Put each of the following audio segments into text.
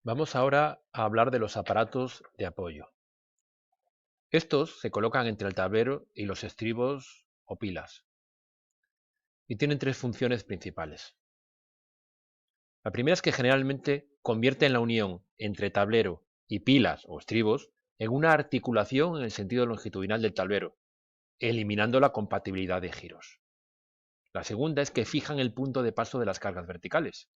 Vamos ahora a hablar de los aparatos de apoyo. Estos se colocan entre el tablero y los estribos o pilas y tienen tres funciones principales. La primera es que generalmente convierten la unión entre tablero y pilas o estribos en una articulación en el sentido longitudinal del tablero, eliminando la compatibilidad de giros. La segunda es que fijan el punto de paso de las cargas verticales.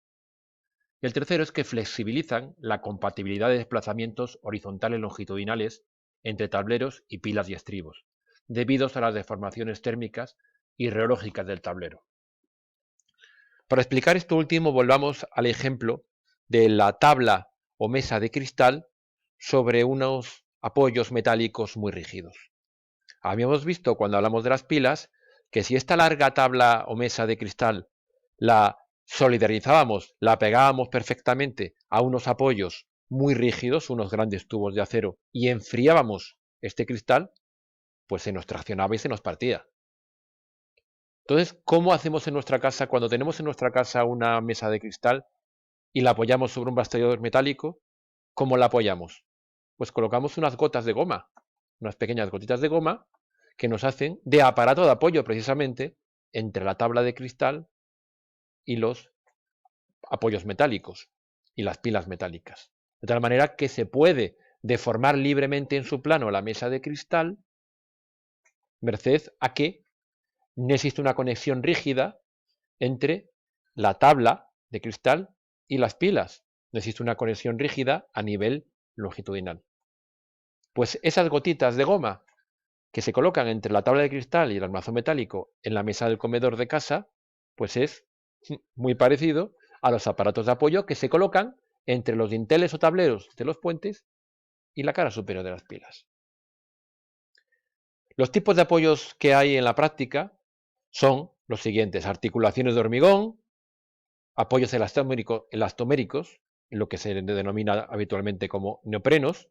Y el tercero es que flexibilizan la compatibilidad de desplazamientos horizontales longitudinales entre tableros y pilas y estribos, debido a las deformaciones térmicas y reológicas del tablero. Para explicar esto último, volvamos al ejemplo de la tabla o mesa de cristal sobre unos apoyos metálicos muy rígidos. Habíamos visto cuando hablamos de las pilas que si esta larga tabla o mesa de cristal la solidarizábamos, la pegábamos perfectamente a unos apoyos muy rígidos, unos grandes tubos de acero, y enfriábamos este cristal, pues se nos traccionaba y se nos partía. Entonces, ¿cómo hacemos en nuestra casa cuando tenemos en nuestra casa una mesa de cristal y la apoyamos sobre un bastidor metálico? ¿Cómo la apoyamos? Pues colocamos unas gotas de goma, unas pequeñas gotitas de goma que nos hacen de aparato de apoyo precisamente entre la tabla de cristal y los apoyos metálicos y las pilas metálicas. De tal manera que se puede deformar libremente en su plano la mesa de cristal, merced a que no existe una conexión rígida entre la tabla de cristal y las pilas. No existe una conexión rígida a nivel longitudinal. Pues esas gotitas de goma que se colocan entre la tabla de cristal y el armazón metálico en la mesa del comedor de casa, pues es muy parecido a los aparatos de apoyo que se colocan entre los dinteles o tableros de los puentes y la cara superior de las pilas. Los tipos de apoyos que hay en la práctica son los siguientes: articulaciones de hormigón, apoyos elastoméricos, lo que se denomina habitualmente como neoprenos,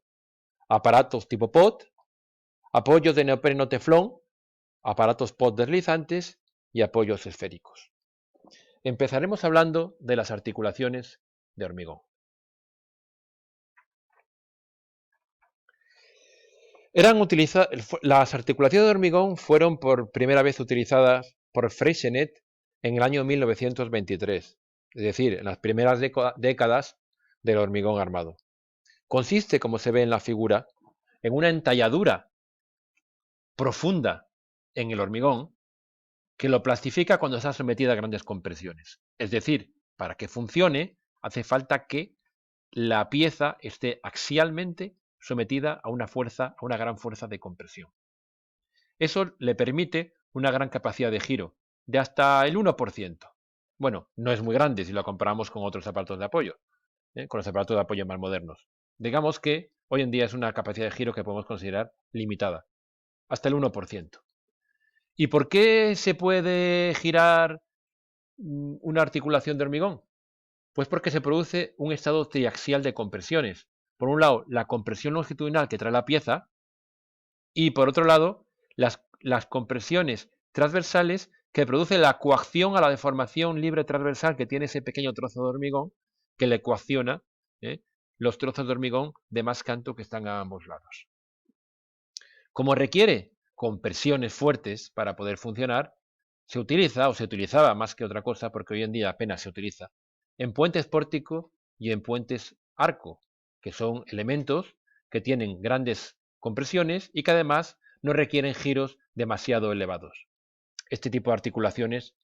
aparatos tipo POT, apoyos de neopreno teflón, aparatos POT deslizantes y apoyos esféricos. Empezaremos hablando de las articulaciones de hormigón. Las articulaciones de hormigón fueron por primera vez utilizadas por Freyssinet en el año 1923, es decir, en las primeras décadas del hormigón armado. Consiste, como se ve en la figura, en una entalladura profunda en el hormigón que lo plastifica cuando está sometida a grandes compresiones. Es decir, para que funcione hace falta que la pieza esté axialmente sometida a una gran fuerza de compresión. Eso le permite una gran capacidad de giro, de hasta el 1%. Bueno, no es muy grande si lo comparamos con otros aparatos de apoyo, con los aparatos de apoyo más modernos. Digamos que hoy en día es una capacidad de giro que podemos considerar limitada, hasta el 1%. ¿Y por qué se puede girar una articulación de hormigón? Pues porque se produce un estado triaxial de compresiones. Por un lado, la compresión longitudinal que trae la pieza y por otro lado, las compresiones transversales que produce la coacción a la deformación libre transversal que tiene ese pequeño trozo de hormigón que le coacciona ¿eh? los trozos de hormigón de más canto que están a ambos lados. Como requiere compresiones fuertes para poder funcionar, se utiliza o se utilizaba más que otra cosa, porque hoy en día apenas se utiliza, en puentes pórtico y en puentes arco, que son elementos que tienen grandes compresiones y que además no requieren giros demasiado elevados. Este tipo de articulaciones,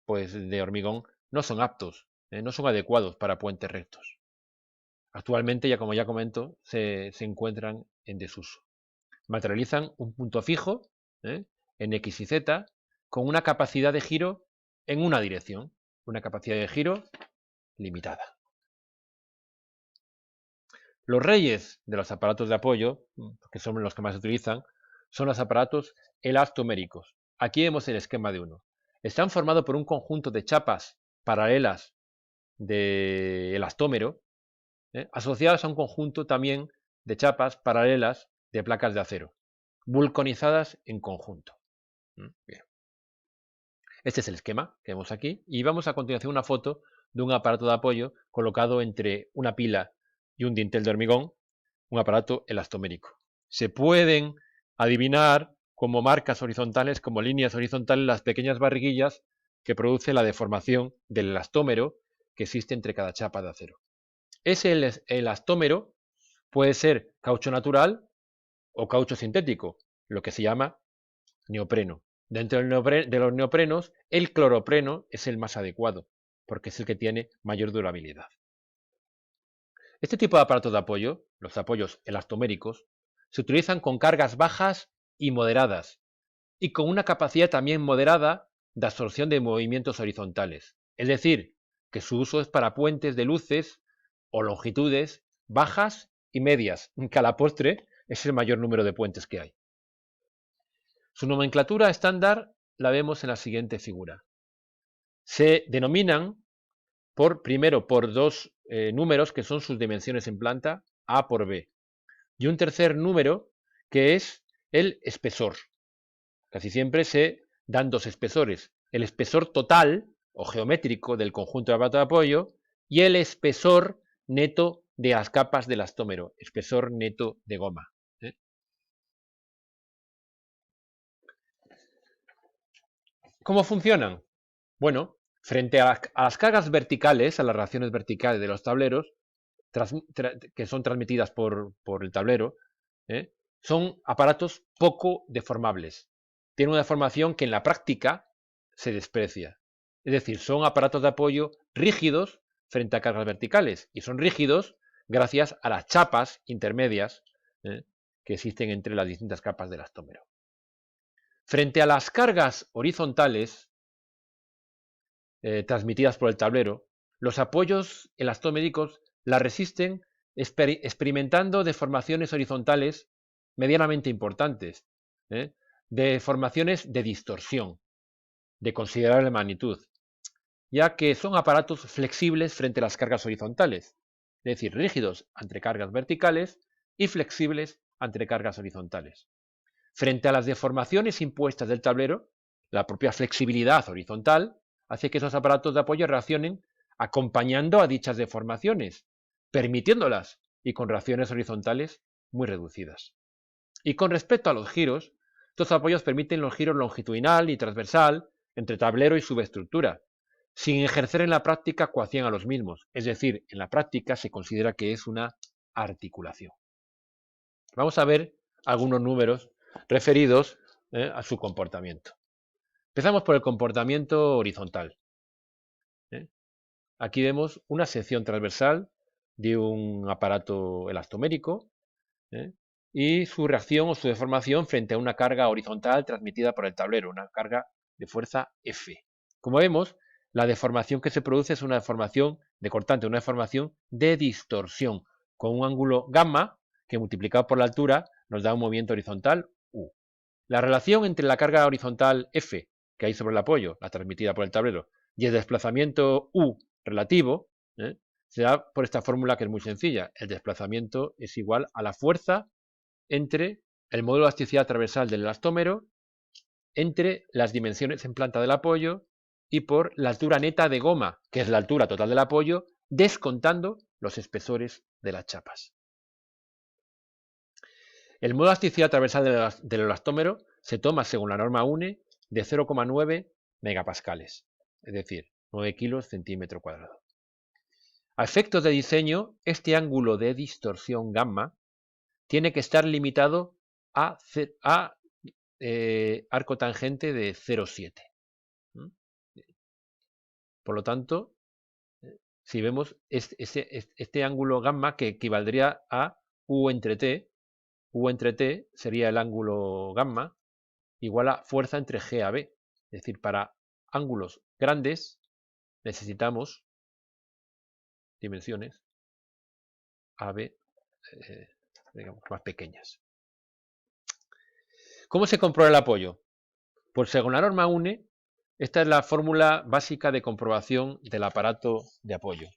pues de hormigón, no son aptos, no son adecuados para puentes rectos. Actualmente, ya como ya comento, se encuentran en desuso. Materializan un punto fijo en X y Z con una capacidad de giro en una dirección, una capacidad de giro limitada. Los reyes de los aparatos de apoyo, que son los que más se utilizan, son los aparatos elastoméricos. Aquí vemos el esquema de uno. Están formados por un conjunto de chapas paralelas de elastómero, asociadas a un conjunto también de chapas paralelas de placas de acero, vulcanizadas en conjunto. Bien. Este es el esquema que vemos aquí y vamos a continuación una foto de un aparato de apoyo colocado entre una pila y un dintel de hormigón, un aparato elastomérico. Se pueden adivinar como marcas horizontales, como líneas horizontales, las pequeñas barriguillas que produce la deformación del elastómero que existe entre cada chapa de acero. Ese elastómero puede ser caucho natural o caucho sintético, lo que se llama neopreno. Dentro de los neoprenos, el cloropreno es el más adecuado, porque es el que tiene mayor durabilidad. Este tipo de aparatos de apoyo, los apoyos elastoméricos, se utilizan con cargas bajas y moderadas, y con una capacidad también moderada de absorción de movimientos horizontales. Es decir, que su uso es para puentes de luces o longitudes bajas y medias, que a la postre es el mayor número de puentes que hay. Su nomenclatura estándar la vemos en la siguiente figura. Se denominan primero por dos números que son sus dimensiones en planta, A por B, y un tercer número que es el espesor. Casi siempre se dan dos espesores, el espesor total o geométrico del conjunto de aparato de apoyo y el espesor neto de las capas del elastómero, espesor neto de goma. ¿Cómo funcionan? Bueno, frente a las cargas verticales, a las reacciones verticales de los tableros, que son transmitidas por el tablero, son aparatos poco deformables. Tienen una deformación que en la práctica se desprecia. Es decir, son aparatos de apoyo rígidos frente a cargas verticales, y son rígidos gracias a las chapas intermedias que existen entre las distintas capas del elastómero. Frente a las cargas horizontales transmitidas por el tablero, los apoyos elastoméricos la resisten experimentando deformaciones horizontales medianamente importantes, deformaciones de distorsión de considerable magnitud, ya que son aparatos flexibles frente a las cargas horizontales, es decir, rígidos ante cargas verticales y flexibles ante cargas horizontales. Frente a las deformaciones impuestas del tablero, la propia flexibilidad horizontal hace que esos aparatos de apoyo reaccionen acompañando a dichas deformaciones, permitiéndolas y con reacciones horizontales muy reducidas. Y con respecto a los giros, estos apoyos permiten los giros longitudinal y transversal entre tablero y subestructura, sin ejercer en la práctica coacción a los mismos, es decir, en la práctica se considera que es una articulación. Vamos a ver algunos números referidos a su comportamiento. Empezamos por el comportamiento horizontal. Aquí vemos una sección transversal de un aparato elastomérico y su reacción o su deformación frente a una carga horizontal transmitida por el tablero, una carga de fuerza F. Como vemos, la deformación que se produce es una deformación de cortante, una deformación de distorsión, con un ángulo gamma que multiplicado por la altura nos da un movimiento horizontal U. La relación entre la carga horizontal F que hay sobre el apoyo, la transmitida por el tablero, y el desplazamiento U relativo, se da por esta fórmula que es muy sencilla. El desplazamiento es igual a la fuerza entre el módulo de elasticidad transversal del elastómero, entre las dimensiones en planta del apoyo y por la altura neta de goma, que es la altura total del apoyo, descontando los espesores de las chapas. El módulo de elasticidad transversal del elastómero se toma según la norma UNE de 0,9 megapascales, es decir, 9 kilos centímetro cuadrado. A efectos de diseño, este ángulo de distorsión gamma tiene que estar limitado a arco tangente de 0,7. Por lo tanto, si vemos este ángulo gamma que equivaldría a U entre T sería el ángulo gamma igual a fuerza entre G a B. Es decir, para ángulos grandes necesitamos dimensiones AB digamos, más pequeñas. ¿Cómo se comprueba el apoyo? Pues según la norma UNE, esta es la fórmula básica de comprobación del aparato de apoyo.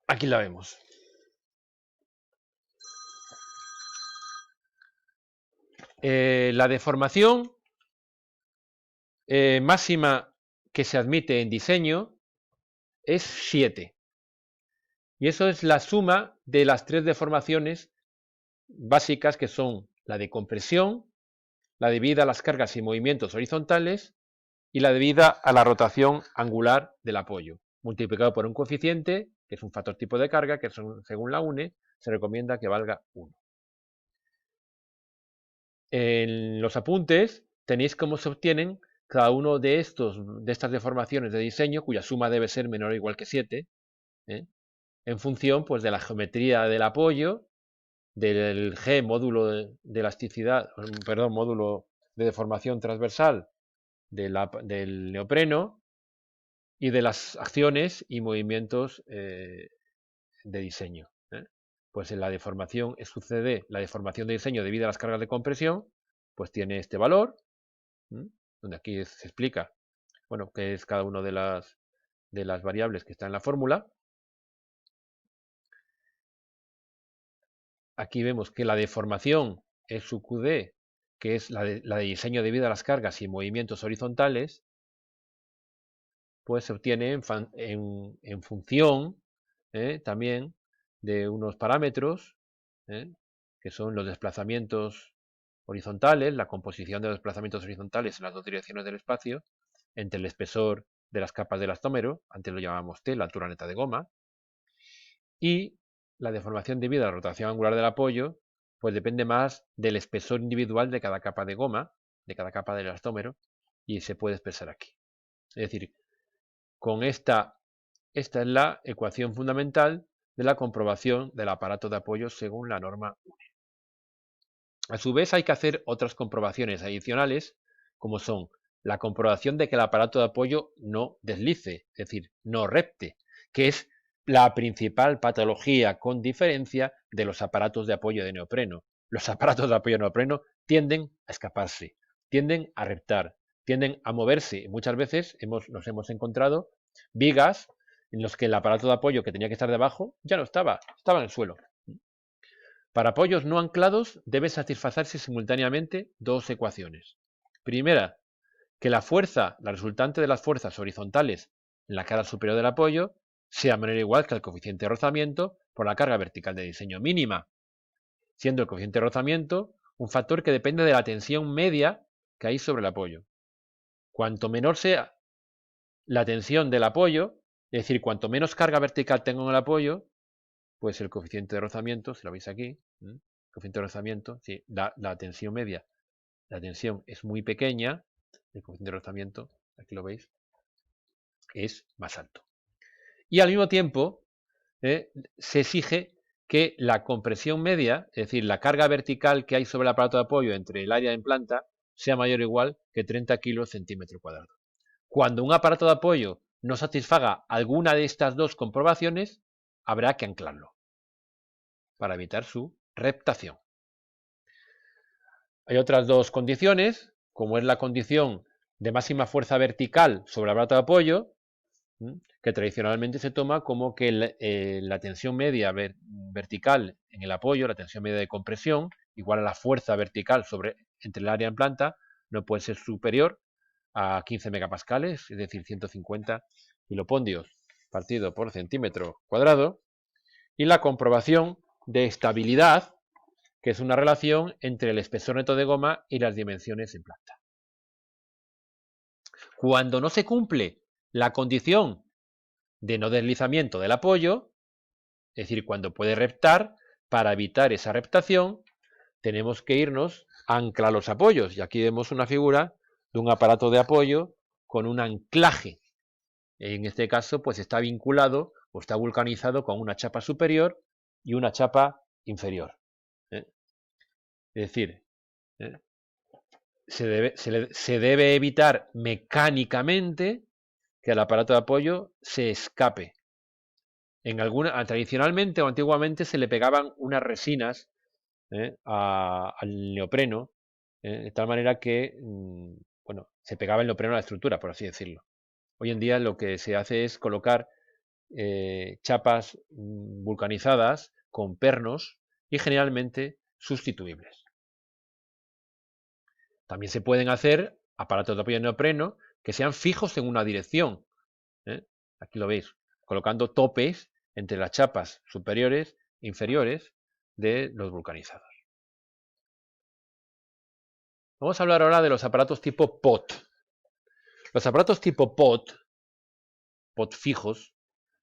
Aquí la vemos. La deformación máxima que se admite en diseño es 7. Y eso es la suma de las tres deformaciones básicas, que son la de compresión, la debida a las cargas y movimientos horizontales y la debida a la rotación angular del apoyo, multiplicado por un coeficiente, que es un factor tipo de carga, que según la UNE se recomienda que valga 1. En los apuntes tenéis cómo se obtienen cada uno de estas deformaciones de diseño, cuya suma debe ser menor o igual que 7, en función pues, de la geometría del apoyo, del G módulo de elasticidad, perdón, módulo de deformación transversal del neopreno, y de las acciones y movimientos de diseño. Pues en la deformación SUCD, la deformación de diseño debido a las cargas de compresión, pues tiene este valor, donde aquí se explica, bueno, qué es cada una de las variables que está en la fórmula. Aquí vemos que la deformación SUQD, que es la de diseño debido a las cargas y movimientos horizontales, pues se obtiene en función también de unos parámetros, que son los desplazamientos horizontales, la composición de los desplazamientos horizontales en las dos direcciones del espacio, entre el espesor de las capas del elastómero, antes lo llamábamos T, la altura neta de goma, y la deformación debida a la rotación angular del apoyo, pues depende más del espesor individual de cada capa de goma, de cada capa del elastómero, y se puede expresar aquí. Es decir, con esta es la ecuación fundamental de la comprobación del aparato de apoyo según la norma UNE. A su vez hay que hacer otras comprobaciones adicionales, como son la comprobación de que el aparato de apoyo no deslice, es decir, no repte, que es la principal patología con diferencia de los aparatos de apoyo de neopreno. Los aparatos de apoyo de neopreno tienden a escaparse, tienden a reptar, tienden a moverse. Muchas veces nos hemos encontrado vigas en los que el aparato de apoyo que tenía que estar debajo ya no estaba en el suelo. Para apoyos no anclados deben satisfacerse simultáneamente dos ecuaciones. Primera, que la fuerza, la resultante de las fuerzas horizontales en la cara superior del apoyo, sea menor o igual que el coeficiente de rozamiento por la carga vertical de diseño mínima, siendo el coeficiente de rozamiento un factor que depende de la tensión media que hay sobre el apoyo. Cuanto menor sea la tensión del apoyo, es decir, cuanto menos carga vertical tengo en el apoyo, pues el coeficiente de rozamiento, si lo veis aquí, coeficiente de rozamiento, si la tensión media, la tensión es muy pequeña, el coeficiente de rozamiento, aquí lo veis, es más alto. Y al mismo tiempo se exige que la compresión media, es decir, la carga vertical que hay sobre el aparato de apoyo entre el área en planta, sea mayor o igual que 30 kilos centímetro cuadrado. Cuando un aparato de apoyo no satisfaga alguna de estas dos comprobaciones, habrá que anclarlo para evitar su reptación. Hay otras dos condiciones, como es la condición de máxima fuerza vertical sobre el aparato de apoyo, que tradicionalmente se toma como que la tensión media vertical en el apoyo, la tensión media de compresión, igual a la fuerza vertical entre el área en planta, no puede ser superior a 15 megapascales, es decir, 150 kilopondios partido por centímetro cuadrado, y la comprobación de estabilidad, que es una relación entre el espesor neto de goma y las dimensiones en planta. Cuando no se cumple la condición de no deslizamiento del apoyo, es decir, cuando puede reptar, para evitar esa reptación, tenemos que irnos a anclar los apoyos. Y aquí vemos una figura de un aparato de apoyo con un anclaje. En este caso, pues está vinculado o está vulcanizado con una chapa superior y una chapa inferior. Es decir, se debe evitar mecánicamente que el aparato de apoyo se escape. Tradicionalmente o antiguamente se le pegaban unas resinas al neopreno, de tal manera que se pegaba el neopreno a la estructura, por así decirlo. Hoy en día lo que se hace es colocar chapas vulcanizadas con pernos y generalmente sustituibles. También se pueden hacer aparatos de apoyo de neopreno que sean fijos en una dirección. Aquí lo veis, colocando topes entre las chapas superiores e inferiores de los vulcanizados. Vamos a hablar ahora de los aparatos tipo POT. Los aparatos tipo POT fijos,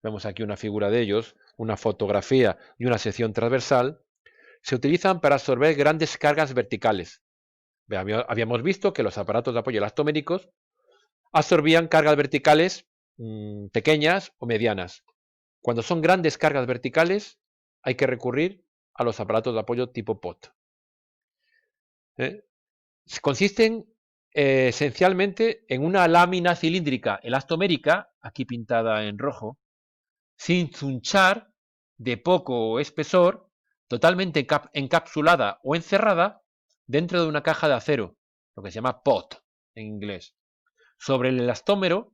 vemos aquí una figura de ellos, una fotografía y una sección transversal, se utilizan para absorber grandes cargas verticales. Habíamos visto que los aparatos de apoyo elastoméricos absorbían cargas verticales pequeñas o medianas. Cuando son grandes cargas verticales, hay que recurrir a los aparatos de apoyo tipo POT. Consisten esencialmente en una lámina cilíndrica elastomérica, aquí pintada en rojo, sin zunchar, de poco espesor, totalmente encapsulada o encerrada dentro de una caja de acero, lo que se llama POT en inglés. Sobre el elastómero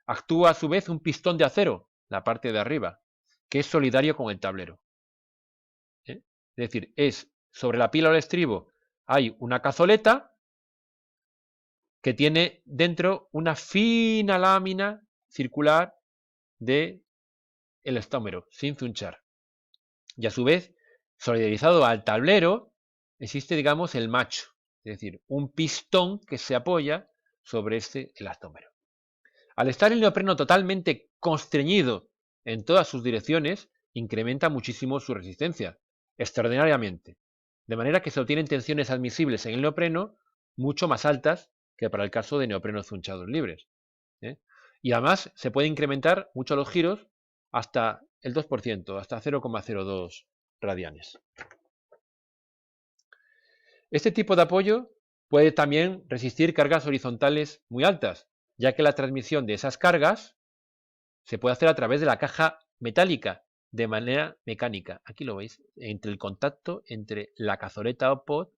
actúa a su vez un pistón de acero, la parte de arriba, que es solidario con el tablero. Es decir, sobre la pila o el estribo hay una cazoleta que tiene dentro una fina lámina circular de elastómero, sin zunchar. Y a su vez, solidarizado al tablero, existe, digamos, el macho, es decir, un pistón que se apoya sobre este elastómero. Al estar el neopreno totalmente constreñido en todas sus direcciones, incrementa muchísimo su resistencia, extraordinariamente, de manera que se obtienen tensiones admisibles en el neopreno mucho más altas que para el caso de neoprenos zunchados libres. Y además se puede incrementar mucho los giros hasta el 2%, hasta 0,02 radianes. Este tipo de apoyo puede también resistir cargas horizontales muy altas, ya que la transmisión de esas cargas se puede hacer a través de la caja metálica, de manera mecánica. Aquí lo veis, entre el contacto entre la cazoleta o POT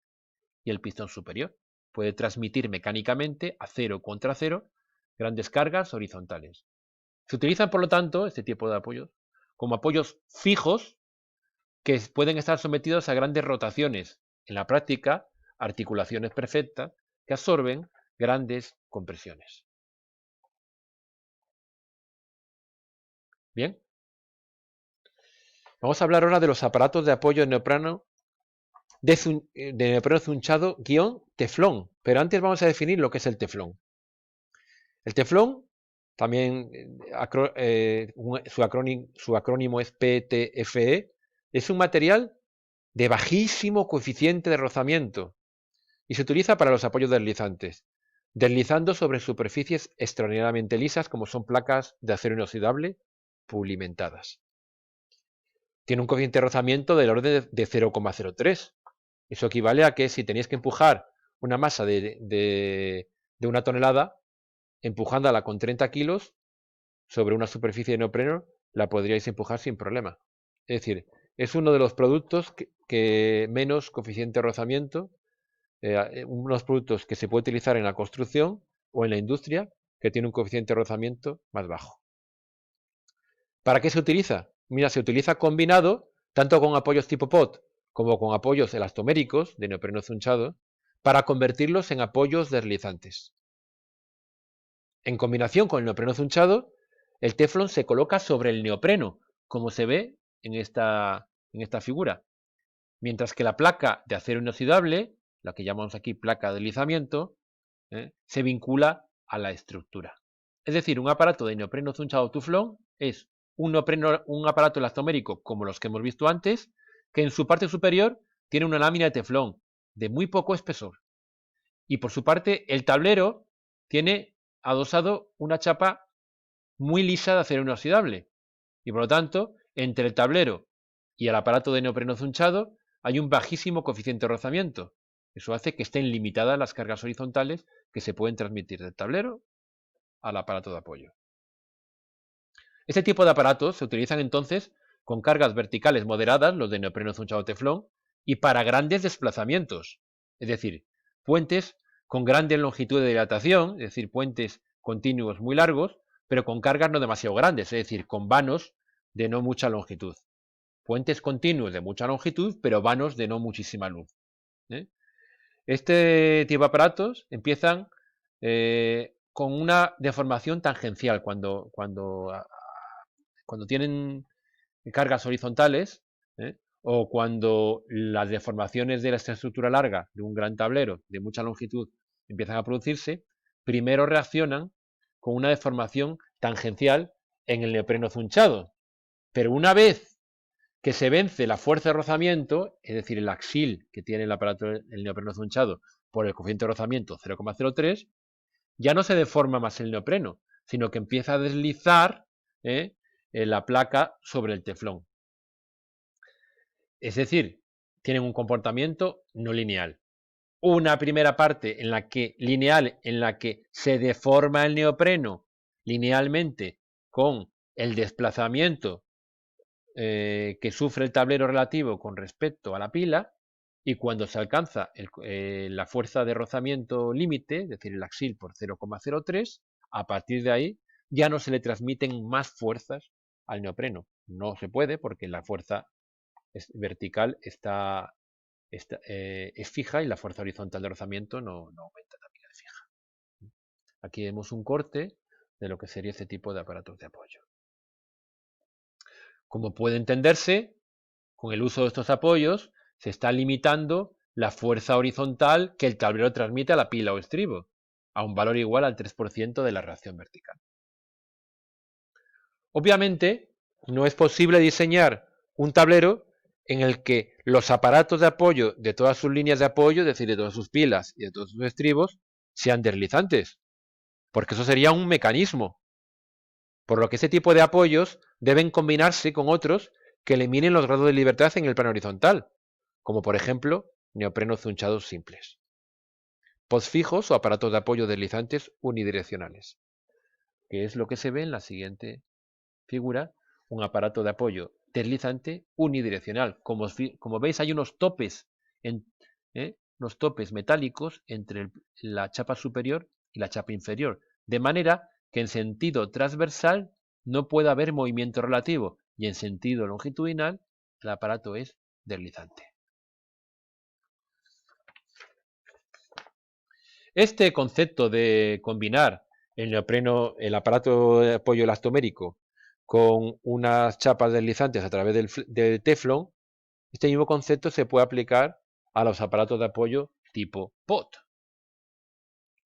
y el pistón superior. Puede transmitir mecánicamente a cero contra cero grandes cargas horizontales. Se utilizan, por lo tanto, este tipo de apoyos como apoyos fijos que pueden estar sometidos a grandes rotaciones. En la práctica, articulaciones perfectas que absorben grandes compresiones. Bien. Vamos a hablar ahora de los aparatos de apoyo de neopreno zunchado teflón. Pero antes vamos a definir lo que es el teflón. El teflón, también su acrónimo es PTFE, es un material de bajísimo coeficiente de rozamiento y se utiliza para los apoyos deslizantes, deslizando sobre superficies extraordinariamente lisas como son placas de acero inoxidable pulimentadas. Tiene un coeficiente de rozamiento del orden de 0,03. Eso equivale a que si tenéis que empujar una masa de una tonelada, empujándola con 30 kilos sobre una superficie de neopreno, la podríais empujar sin problema. Es decir, es uno de los productos que menos coeficiente de rozamiento, unos productos que se puede utilizar en la construcción o en la industria, que tiene un coeficiente de rozamiento más bajo. ¿Para qué se utiliza? Mira, se utiliza combinado tanto con apoyos tipo POT como con apoyos elastoméricos de neopreno zunchado para convertirlos en apoyos deslizantes. En combinación con el neopreno zunchado, el teflón se coloca sobre el neopreno, como se ve en esta figura, mientras que la placa de acero inoxidable, la que llamamos aquí placa de deslizamiento, se vincula a la estructura. Es decir, un aparato de neopreno zunchado teflón es un aparato elastomérico como los que hemos visto antes, que en su parte superior tiene una lámina de teflón de muy poco espesor. Y por su parte, el tablero tiene adosado una chapa muy lisa de acero inoxidable. Y por lo tanto, entre el tablero y el aparato de neopreno zunchado hay un bajísimo coeficiente de rozamiento. Eso hace que estén limitadas las cargas horizontales que se pueden transmitir del tablero al aparato de apoyo. Este tipo de aparatos se utilizan entonces con cargas verticales moderadas, los de neopreno zunchado teflón, y para grandes desplazamientos, es decir, puentes con grandes longitudes de dilatación, es decir, puentes continuos muy largos, pero con cargas no demasiado grandes, es decir, con vanos de no mucha longitud. Puentes continuos de mucha longitud, pero vanos de no muchísima luz. Este tipo de aparatos empiezan con una deformación tangencial cuando cuando tienen cargas horizontales, o cuando las deformaciones de la estructura larga de un gran tablero de mucha longitud empiezan a producirse, primero reaccionan con una deformación tangencial en el neopreno zunchado. Pero una vez que se vence la fuerza de rozamiento, es decir, el axil que tiene el aparato del neopreno zunchado por el coeficiente de rozamiento 0,03, ya no se deforma más el neopreno, sino que empieza a deslizar la placa sobre el teflón. Es decir, tienen un comportamiento no lineal. Una primera parte lineal en la que se deforma el neopreno linealmente con el desplazamiento que sufre el tablero relativo con respecto a la pila, y cuando se alcanza la fuerza de rozamiento límite, es decir, el axil por 0,03, a partir de ahí ya no se le transmiten más fuerzas al neopreno. No se puede porque la fuerza vertical es fija y la fuerza horizontal de rozamiento no aumenta, también es fija. Aquí vemos un corte de lo que sería este tipo de aparatos de apoyo. Como puede entenderse, con el uso de estos apoyos se está limitando la fuerza horizontal que el tablero transmite a la pila o estribo, a un valor igual al 3% de la reacción vertical. Obviamente, no es posible diseñar un tablero en el que los aparatos de apoyo de todas sus líneas de apoyo, es decir, de todas sus pilas y de todos sus estribos, sean deslizantes, porque eso sería un mecanismo. Por lo que ese tipo de apoyos deben combinarse con otros que eliminen los grados de libertad en el plano horizontal, como por ejemplo neoprenos zunchados simples, postfijos o aparatos de apoyo deslizantes unidireccionales, que es lo que se ve en la siguiente figura, un aparato de apoyo deslizante unidireccional. Como veis, hay unos topes, unos topes metálicos entre la chapa superior y la chapa inferior, de manera que en sentido transversal no puede haber movimiento relativo y en sentido longitudinal el aparato es deslizante. Este concepto de combinar el aparato de apoyo elastomérico con unas chapas deslizantes a través del teflón, este mismo concepto se puede aplicar a los aparatos de apoyo tipo POT.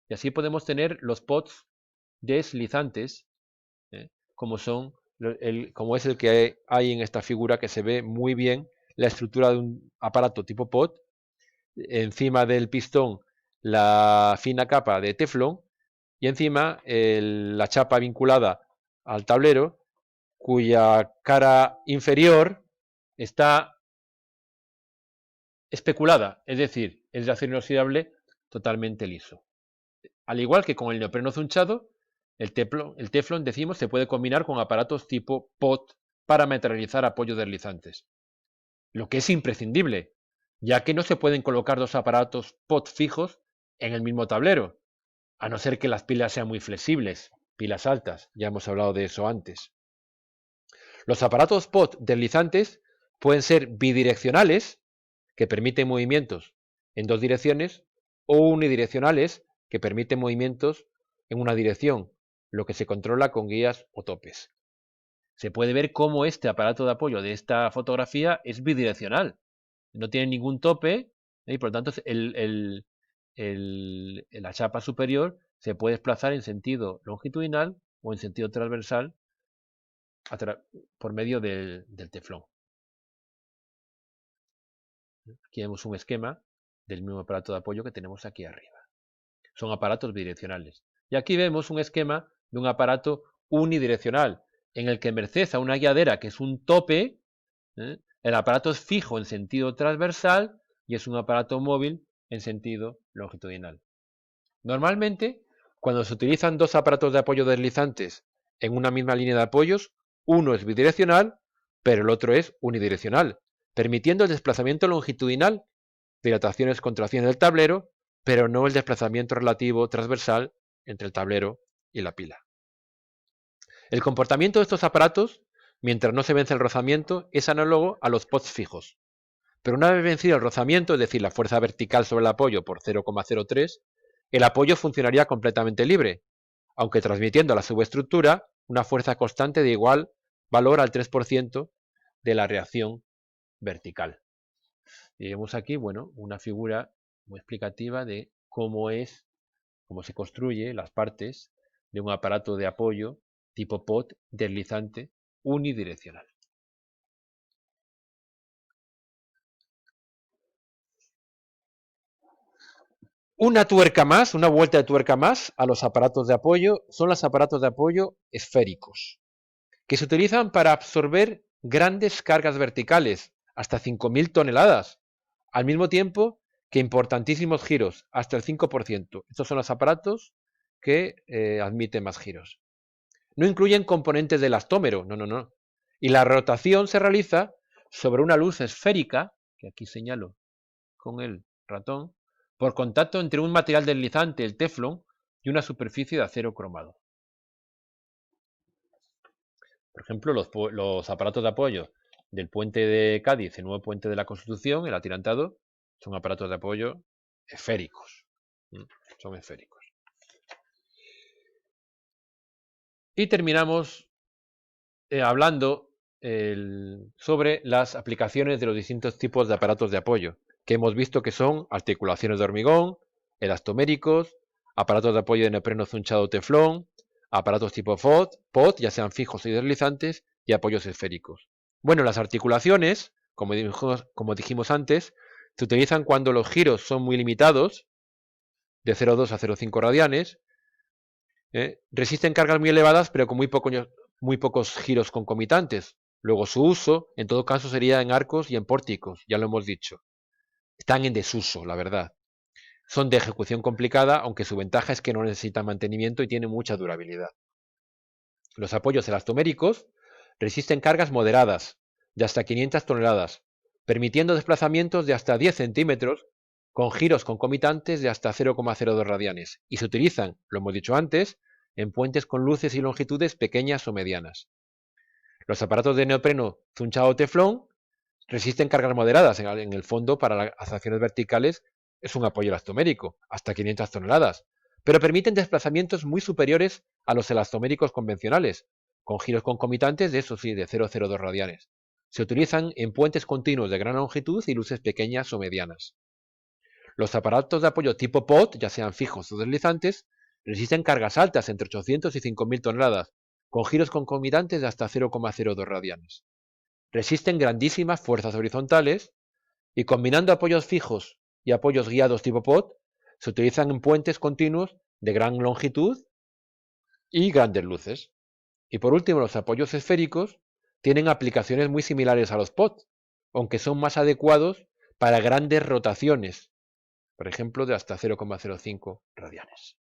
Y así podemos tener los POTs deslizantes, como es el que hay en esta figura, que se ve muy bien la estructura de un aparato tipo POT, encima del pistón la fina capa de teflón y encima la chapa vinculada al tablero, cuya cara inferior está especulada, es decir, es de acero inoxidable totalmente liso. Al igual que con el neopreno zunchado, el teflón, decimos, se puede combinar con aparatos tipo POT para materializar apoyos deslizantes. Lo que es imprescindible, ya que no se pueden colocar dos aparatos POT fijos en el mismo tablero, a no ser que las pilas sean muy flexibles, pilas altas, ya hemos hablado de eso antes. Los aparatos POT deslizantes pueden ser bidireccionales, que permiten movimientos en dos direcciones, o unidireccionales, que permiten movimientos en una dirección, lo que se controla con guías o topes. Se puede ver cómo este aparato de apoyo de esta fotografía es bidireccional. No tiene ningún tope y por lo tanto la chapa superior se puede desplazar en sentido longitudinal o en sentido transversal por medio del teflón. Aquí vemos un esquema del mismo aparato de apoyo que tenemos aquí arriba. Son aparatos bidireccionales. Y aquí vemos un esquema de un aparato unidireccional, en el que merced a una guiadera que es un tope, el aparato es fijo en sentido transversal y es un aparato móvil en sentido longitudinal. Normalmente, cuando se utilizan dos aparatos de apoyo deslizantes en una misma línea de apoyos, uno es bidireccional, pero el otro es unidireccional, permitiendo el desplazamiento longitudinal, dilataciones, contracciones del tablero, pero no el desplazamiento relativo transversal entre el tablero y la pila. El comportamiento de estos aparatos, mientras no se vence el rozamiento, es análogo a los POTs fijos. Pero una vez vencido el rozamiento, es decir, la fuerza vertical sobre el apoyo por 0,03, el apoyo funcionaría completamente libre, aunque transmitiendo a la subestructura una fuerza constante de igual valor al 3% de la reacción vertical. Y vemos aquí, bueno, una figura muy explicativa de cómo se construye las partes de un aparato de apoyo tipo POT deslizante unidireccional. Una tuerca más, una vuelta de tuerca más a los aparatos de apoyo son los aparatos de apoyo esféricos, que se utilizan para absorber grandes cargas verticales, hasta 5.000 toneladas, al mismo tiempo que importantísimos giros, hasta el 5%. Estos son los aparatos que admiten más giros. No incluyen componentes del elastómero, no. Y la rotación se realiza sobre una luz esférica, que aquí señalo con el ratón, por contacto entre un material deslizante, el teflón, y una superficie de acero cromado. Por ejemplo, los aparatos de apoyo del puente de Cádiz, el nuevo puente de la Constitución, el atirantado, son aparatos de apoyo esféricos. Son esféricos. Y terminamos hablando sobre las aplicaciones de los distintos tipos de aparatos de apoyo, que hemos visto que son articulaciones de hormigón, elastoméricos, aparatos de apoyo de neopreno zunchado teflón, aparatos tipo POT, ya sean fijos y deslizantes, y apoyos esféricos. Bueno, las articulaciones, como dijimos antes, se utilizan cuando los giros son muy limitados, de 0,2 a 0,5 radianes, resisten cargas muy elevadas, pero con muy pocos giros concomitantes. Luego su uso, en todo caso, sería en arcos y en pórticos, ya lo hemos dicho. Están en desuso, la verdad. Son de ejecución complicada, aunque su ventaja es que no necesitan mantenimiento y tienen mucha durabilidad. Los apoyos elastoméricos resisten cargas moderadas, de hasta 500 toneladas, permitiendo desplazamientos de hasta 10 centímetros con giros concomitantes de hasta 0,02 radianes, y se utilizan, lo hemos dicho antes, en puentes con luces y longitudes pequeñas o medianas. Los aparatos de neopreno zunchado teflón resisten cargas moderadas. En el fondo, para las acciones verticales, es un apoyo elastomérico, hasta 500 toneladas, pero permiten desplazamientos muy superiores a los elastoméricos convencionales, con giros concomitantes de, eso sí, de 0,02 radianes. Se utilizan en puentes continuos de gran longitud y luces pequeñas o medianas. Los aparatos de apoyo tipo POT, ya sean fijos o deslizantes, resisten cargas altas entre 800 y 5.000 toneladas, con giros concomitantes de hasta 0,02 radianes. Resisten grandísimas fuerzas horizontales y combinando apoyos fijos y apoyos guiados tipo POT, se utilizan en puentes continuos de gran longitud y grandes luces. Y por último, los apoyos esféricos tienen aplicaciones muy similares a los POT, aunque son más adecuados para grandes rotaciones, por ejemplo, de hasta 0,05 radianes.